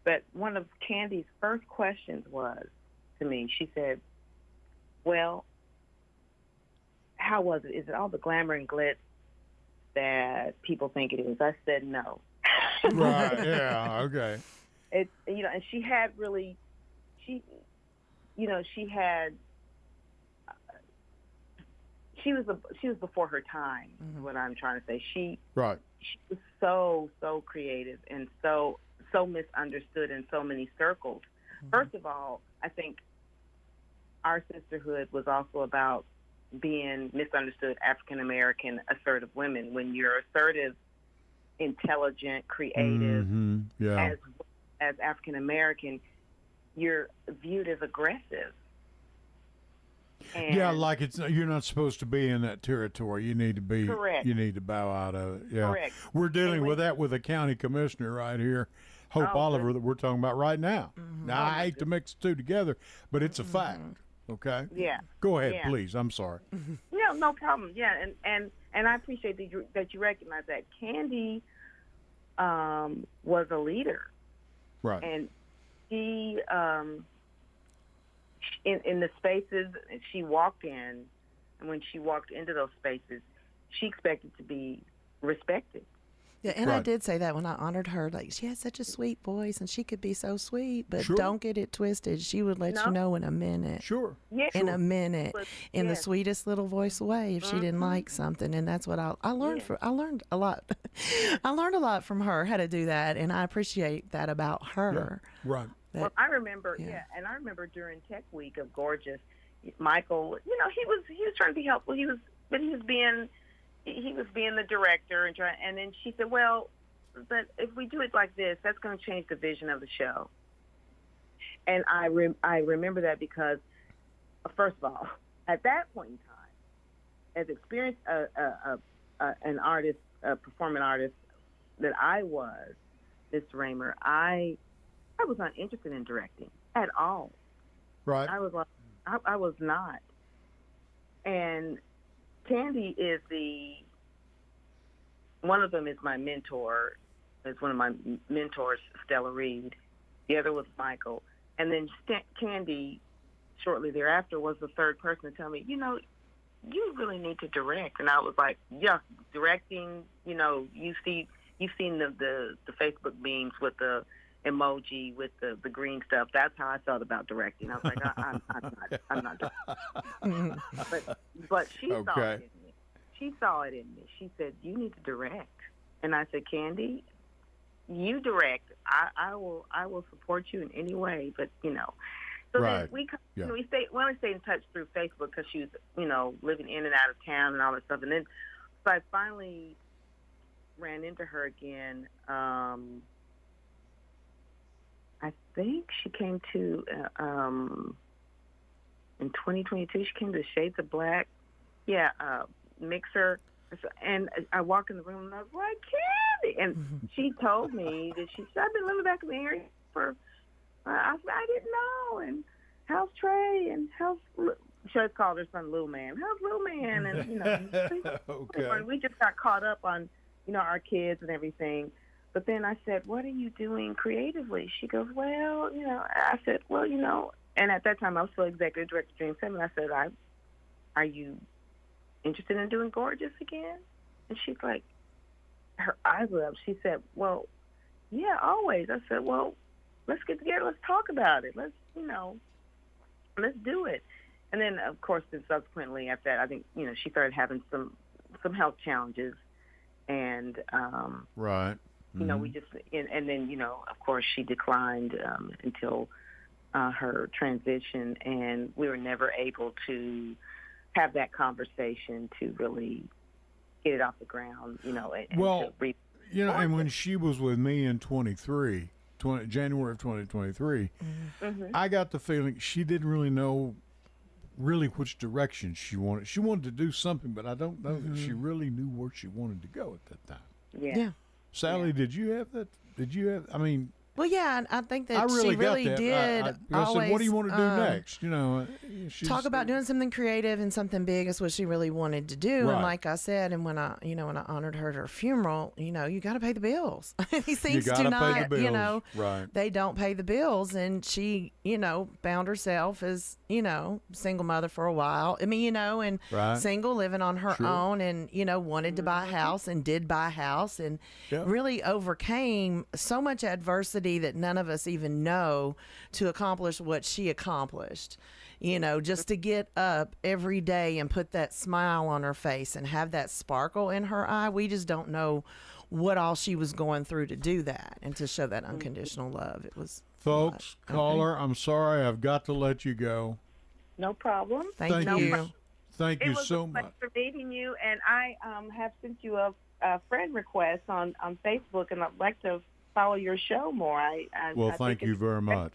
But one of Candy's first questions was to me, she said, well, how was it? Is it all the glamour and glitz that people think it is? I said no. Right, yeah, okay. It's, and she had really, she had, she was before her time, is what I'm trying to say. She was so creative and so misunderstood in so many circles. First of all, I think our sisterhood was also about being misunderstood African American assertive women. When you're assertive, intelligent, creative, as African American, you're viewed as aggressive. And like you're not supposed to be in that territory. You need to be. Correct. You need to bow out of it. Yeah. Correct. We're dealing with that with a county commissioner right here, Hope Oliver, that we're talking about right now. Now I hate to mix the two together, but it's a fact. Okay. Yeah. Go ahead, please. I'm sorry. No problem. Yeah, and I appreciate that you recognize that. Candy was a leader. Right. And she, in the spaces she walked in, and when she walked into those spaces, she expected to be respected. Yeah, and I did say that when I honored her. Like, she has such a sweet voice, and she could be so sweet, but don't get it twisted. She would let you know in a minute. Sure. Yeah. In a minute, in the sweetest little voice way, if she didn't like something. And that's what I learned. I learned a lot. I learned a lot from her, how to do that, and I appreciate that about her. Yeah. Right. Well, I remember, and I remember during Tech Week of Gorgeous, Michael, he was trying to be helpful. He was being the director, and then she said, well, but if we do it like this, that's going to change the vision of the show. And I remember that because, first of all, at that point in time, as experienced an artist, a performing artist that I was, Mr. Raymer, I was not interested in directing at all. Right. I was not. And Candy is one of them is my mentor. Is one of my mentors, Stella Reed. The other was Michael. And then Candy, shortly thereafter, was the third person to tell me, you really need to direct. And I was like, yeah, directing, you've seen the Facebook memes with the emoji with the green stuff. That's how I felt about directing. I was like, I'm not doing it. But she saw it in me. She saw it in me. She said, you need to direct. And I said, Candy, you direct. I will support you in any way. But so then we only stayed in touch through Facebook because she was living in and out of town and all that stuff. And then so I finally ran into her again. I think she came to, in 2022, she came to Shades of Black. Yeah, Mixer. And I walked in the room and I was like, Candy! And she told me that I've been living back in the area for, I said, I didn't know. And how's Trey? And how's, she always called her son Little Man. How's Little Man? And, Okay. we just got caught up on, our kids and everything. But then I said, what are you doing creatively? She goes, well, I said, well, and at that time I was still executive director of Dream 7. I said, are you interested in doing Gorgeous again? And she's like, her eyes lit up. She said, well, yeah, always. I said, well, let's get together. Let's talk about it. Let's do it. And then, of course, then subsequently after that, I think, she started having some health challenges. And, right. Mm-hmm. We just, and then, of course, she declined until her transition. And we were never able to have that conversation to really get it off the ground, and when she was with me in January of 2023, I got the feeling she didn't really know which direction she wanted. She wanted to do something, but I don't know that she really knew where she wanted to go at that time. Yeah. Sally, did you have that? Well, yeah, I think that I really she really got that. did. I said, what do you want to do next? Talk about doing something creative and something big is what she really wanted to do. Right. And like I said, and when I honored her at her funeral, you got to pay the bills. These things do not, pay the bills. Right. They don't pay the bills. And she, found herself as, single mother for a while. I mean, and right. single, living on her own, and, wanted to buy a house and did buy a house and really overcame so much adversity that none of us even know to accomplish what she accomplished. Just to get up every day and put that smile on her face and have that sparkle in her eye. We just don't know what all she was going through to do that and to show that unconditional love. It was, folks, caller, I'm sorry, I've got to let you go. No problem. Thank you. Thank you so much. It was a pleasure meeting you, and I have sent you a friend request on Facebook, and I'd like to follow your show more. Well, thank you very much.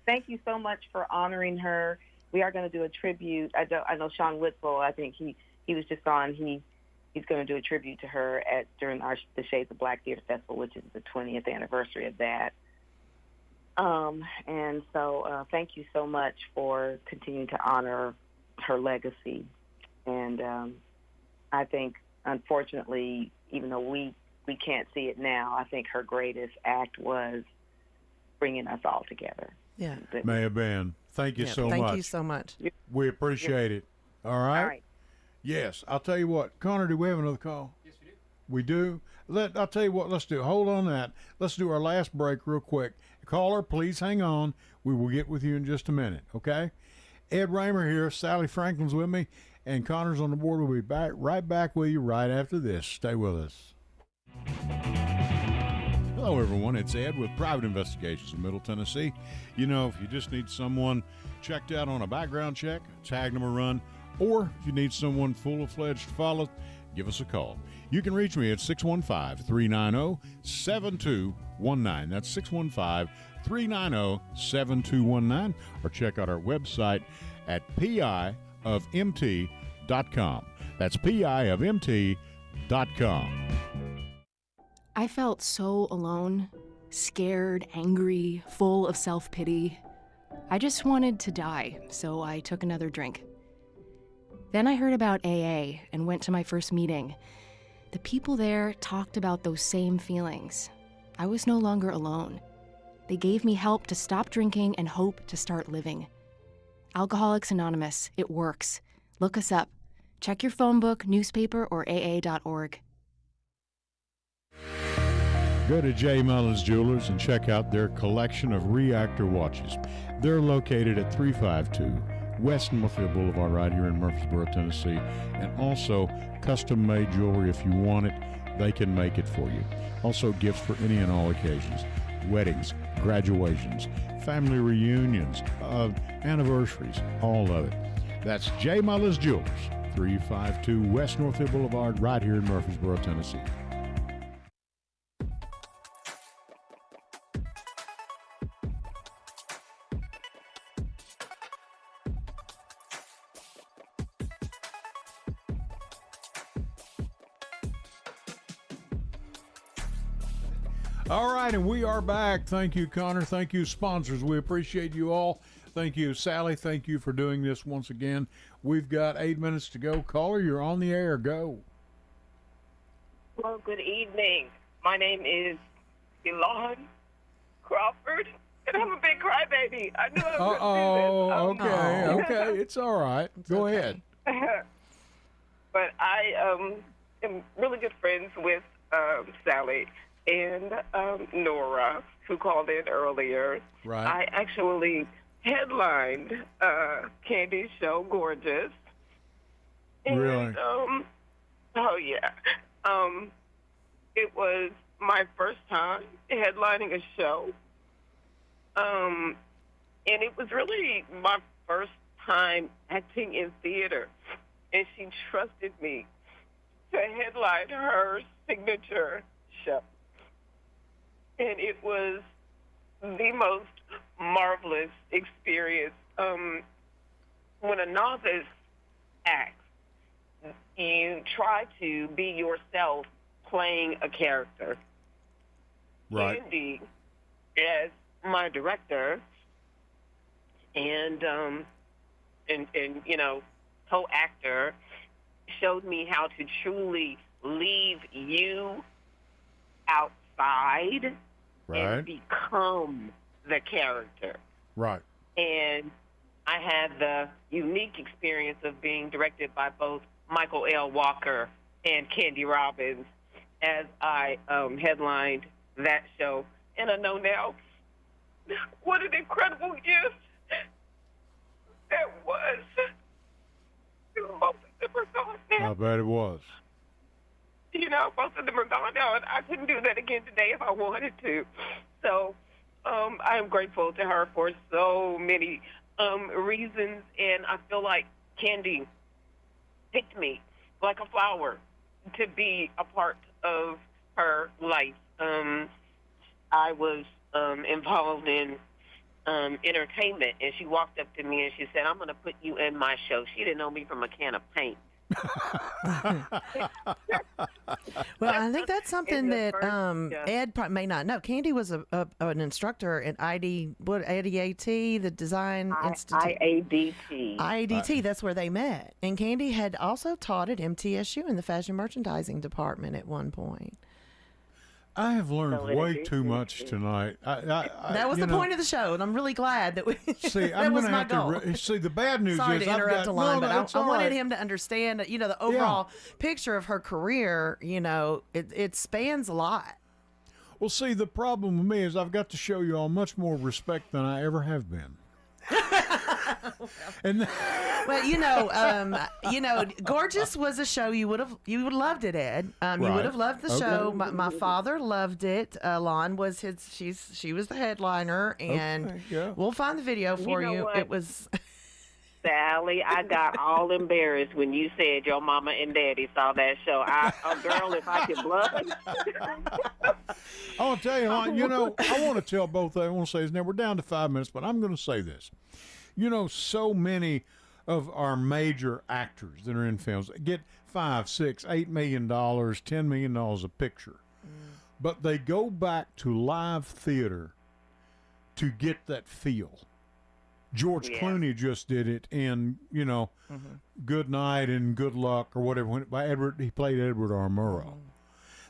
Thank you so much for honoring her. We are going to do a tribute. I know Sean Whitwell, I think he was just on. He's going to do a tribute to her during the Shades of Black Theater Festival, which is the 20th anniversary of that. And so thank you so much for continuing to honor her legacy. And I think, unfortunately, even though we can't see it now, I think her greatest act was bringing us all together. Yeah. May have been. Thank you so much. Thank you so much. We appreciate it. All right? All right. Yes. I'll tell you what. Connor, do we have another call? Yes, we do. We do? I'll tell you what. Let's do. Hold on that. Let's do our last break real quick. Caller, please hang on. We will get with you in just a minute, okay? Ed Raymer here. Sally Franklin's with me. And Connor's on the board. We'll be right back with you right after this. Stay with us. Hello, everyone. It's Ed with Private Investigations in Middle Tennessee. If you just need someone checked out on a background check, tag them a run, or if you need someone full-fledged to follow, give us a call. You can reach me at 615-390-7219. That's 615-390-7219, or check out our website at piofmt.com. That's piofmt.com. I felt so alone, scared, angry, full of self-pity. I just wanted to die, so I took another drink. Then I heard about AA and went to my first meeting. The people there talked about those same feelings. I was no longer alone. They gave me help to stop drinking and hope to start living. Alcoholics Anonymous, it works. Look us up. Check your phone book, newspaper, or aa.org. Go to J. Mullins Jewelers and check out their collection of reactor watches. They're located at 352 West Northfield Boulevard right here in Murfreesboro, Tennessee. And also custom-made jewelry. If you want it, they can make it for you. Also gifts for any and all occasions. Weddings, graduations, family reunions, anniversaries, all of it. That's J. Mullins Jewelers, 352 West Northfield Boulevard right here in Murfreesboro, Tennessee. All right, and we are back. Thank you, Connor. Thank you, sponsors. We appreciate you all. Thank you, Sally. Thank you for doing this once again. We've got 8 minutes to go. Caller, you're on the air. Go. Well, good evening. My name is Elon Crawford, and I'm a big crybaby. I knew I was going to do this. Okay. It's all right. Go ahead. But I am really good friends with Sally and Nora, who called in earlier. Right. I actually headlined Candy's show, Gorgeous. And, Really? Oh, yeah. It was my first time headlining a show. And it was really my first time acting in theater. And she trusted me to headline her signature show. And it was the most marvelous experience. When a novice acts, you try to be yourself playing a character. Right. Andy, as my director, and you know, co-actor, showed me how to truly leave you outside and become the character. Right. And I had the unique experience of being directed by both Michael L. Walker and Candy Robbins as I headlined that show. And I know now what an incredible gift that was. Both of them are gone now. I bet it was. You know, both of them are gone now, and I couldn't do that again today if I wanted to. So I am grateful to her for so many reasons, and I feel like Candy picked me like a flower to be a part of her life. I was involved in entertainment, and she walked up to me and she said, "I'm going to put you in my show." She didn't know me from a can of paint. Well, I think that's something that Ed may not know. Candy was an instructor at IDAT, the Design Institute. IADT, that's where they met. And Candy had also taught at MTSU in the fashion merchandising department at one point. I have learned way too much tonight. That was the point of the show, and I'm really glad that we. See, that I'm was going to my have goal. to. See, the bad news Sorry is to interrupt Alon, but I wanted right. him to understand, the overall picture of her career. It spans a lot. Well, see, the problem with me is I've got to show you all much more respect than I ever have been. And well, Gorgeous was a show you would have loved it, Ed. You would have loved the show. My father loved it. Lon was she was the headliner, and we'll find the video for you. What? It was. Sally, I got all embarrassed when you said your mama and daddy saw that show. Girl, if I could blush. I want to tell you, I want to tell both of them. I want to say this. Now, we're down to 5 minutes, but I'm going to say this. So many of our major actors that are in films get $5, $6, $8 million, $10 million a picture. But they go back to live theater to get that feel. George Clooney just did it in, Good Night and Good Luck or whatever. He played Edward R. Murrow.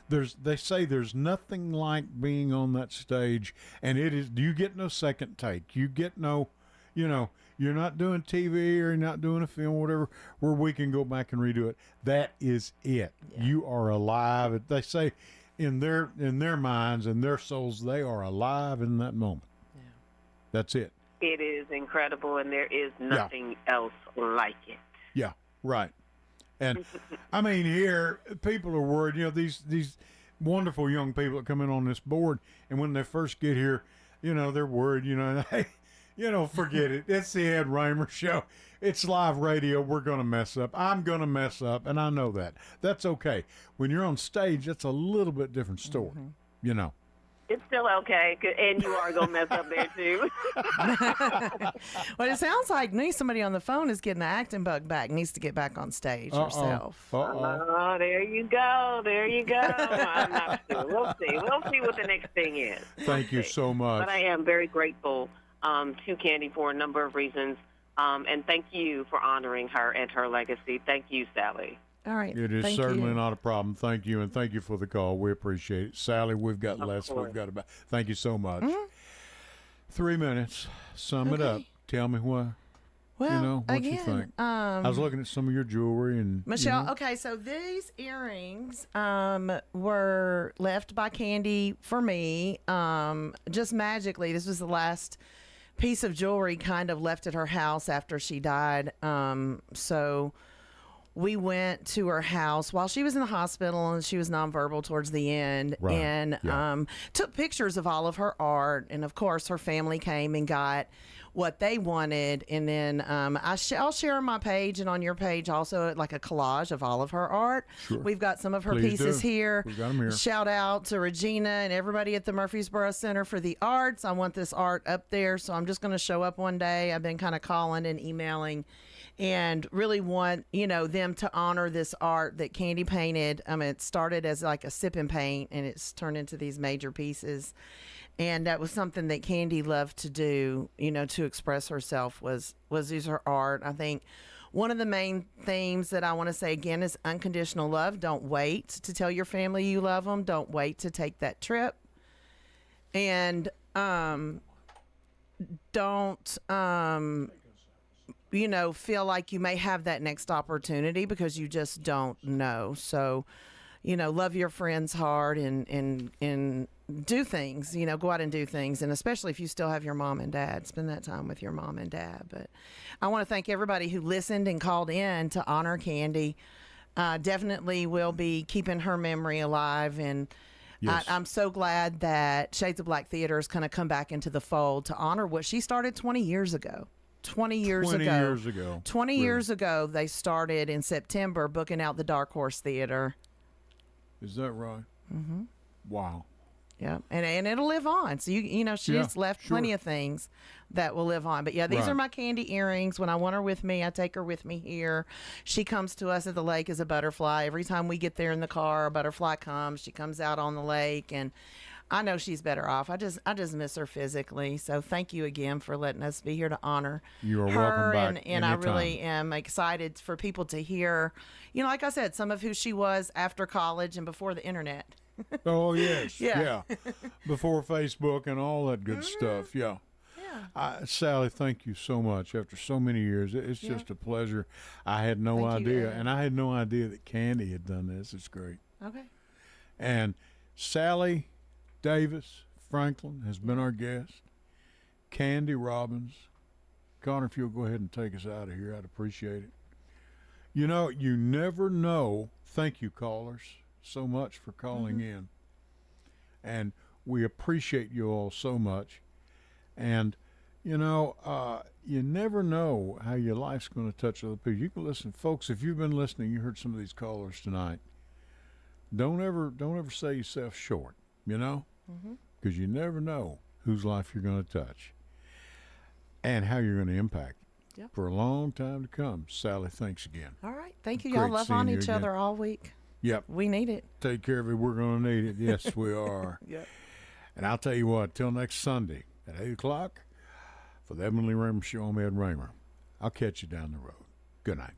They say there's nothing like being on that stage, and you get no second take. You get no, you're not doing TV or you're not doing a film, whatever, where we can go back and redo it. That is it. Yeah. You are alive. They say in their minds and their souls, they are alive in that moment. Yeah. That's it. It is incredible, and there is nothing else like it. Yeah, right. And I mean, here people are worried. These wonderful young people that come in on this board, and when they first get here, they're worried. Hey, forget it. It's the Ed Raymer Show. It's live radio. We're gonna mess up. I'm gonna mess up, and I know that. That's okay. When you're on stage, that's a little bit different story. It It's still okay, and you are going to mess up there, too. Well, it sounds like somebody on the phone is getting the acting bug back, needs to get back on stage herself. Oh, there you go. There you go. I'm not sure. We'll see. We'll see what the next thing is. Thank you so much. But I am very grateful to Candy for a number of reasons, and thank you for honoring her and her legacy. Thank you, Sally. All right. It is certainly not a problem. Thank you, and thank you for the call. We appreciate it. Sally, we've got less. We've got about. Thank you so much. 3 minutes. Sum it up. Tell me what. Well, what you think. I was looking at some of your jewelry and Michelle. Okay, so these earrings were left by Candy for me. Just magically, this was the last piece of jewelry kind of left at her house after she died. So we went to her house while she was in the hospital, and she was nonverbal towards the end, and took pictures of all of her art. And of course, her family came and got what they wanted. And then I'll share on my page and on your page also like a collage of all of her art. Sure. We've got some of her Please pieces do. here. We've got 'em here. Shout out to Regina and everybody at the Murfreesboro Center for the Arts. I want this art up there, so I'm just going to show up one day. I've been kind of calling and emailing and really want, them to honor this art that Candy painted. It started as like a sip and paint, and it's turned into these major pieces. And that was something that Candy loved to do, to express herself was use her art. I think one of the main themes that I want to say again is unconditional love. Don't wait to tell your family you love them. Don't wait to take that trip. And don't feel like you may have that next opportunity because you just don't know. So, love your friends hard and do things, go out and do things. And especially if you still have your mom and dad, spend that time with your mom and dad. But I want to thank everybody who listened and called in to honor Candy. Definitely will be keeping her memory alive. And yes. I'm so glad that Shades of Black Theater is going to come back into the fold to honor what she started 20 years ago. 20 years ago, they started in September booking out the Dark Horse Theater. Is that right? Mm-hmm. Wow. Yeah, and it'll live on. So she's left plenty of things that will live on. But yeah, these are my Candy earrings. When I want her with me, I take her with me here. She comes to us at the lake as a butterfly. Every time we get there in the car, a butterfly comes. She comes out on the lake, and I know she's better off. I just miss her physically. So thank you again for letting us be here to honor you are her. Welcome back. And I really am excited for people to hear, like I said, some of who she was after college and before the internet. Oh, yes. Yeah. Before Facebook and all that good stuff. Yeah. Sally, thank you so much. After so many years, it's just a pleasure. I had no idea. And I had no idea that Candy had done this. It's great. Okay. And Sally Davis Franklin has been our guest. Candy Robbins. Connor, if you'll go ahead and take us out of here, I'd appreciate it. You never know. Thank you, callers, so much for calling in. And we appreciate you all so much. And, you never know how your life's going to touch other people. You can listen. Folks, if you've been listening, you heard some of these callers tonight. Don't ever say yourself short, because you never know whose life you're going to touch and how you're going to impact it for a long time to come. Sally, thanks again. All right. Thank you. Y'all love on each other all week. Yep. We need it. Take care of it. We're going to need it. Yes, we are. Yep. And I'll tell you what, till next Sunday at 8 o'clock for the Edwin Lee Raymer Show, I'm Ed Raymer. I'll catch you down the road. Good night.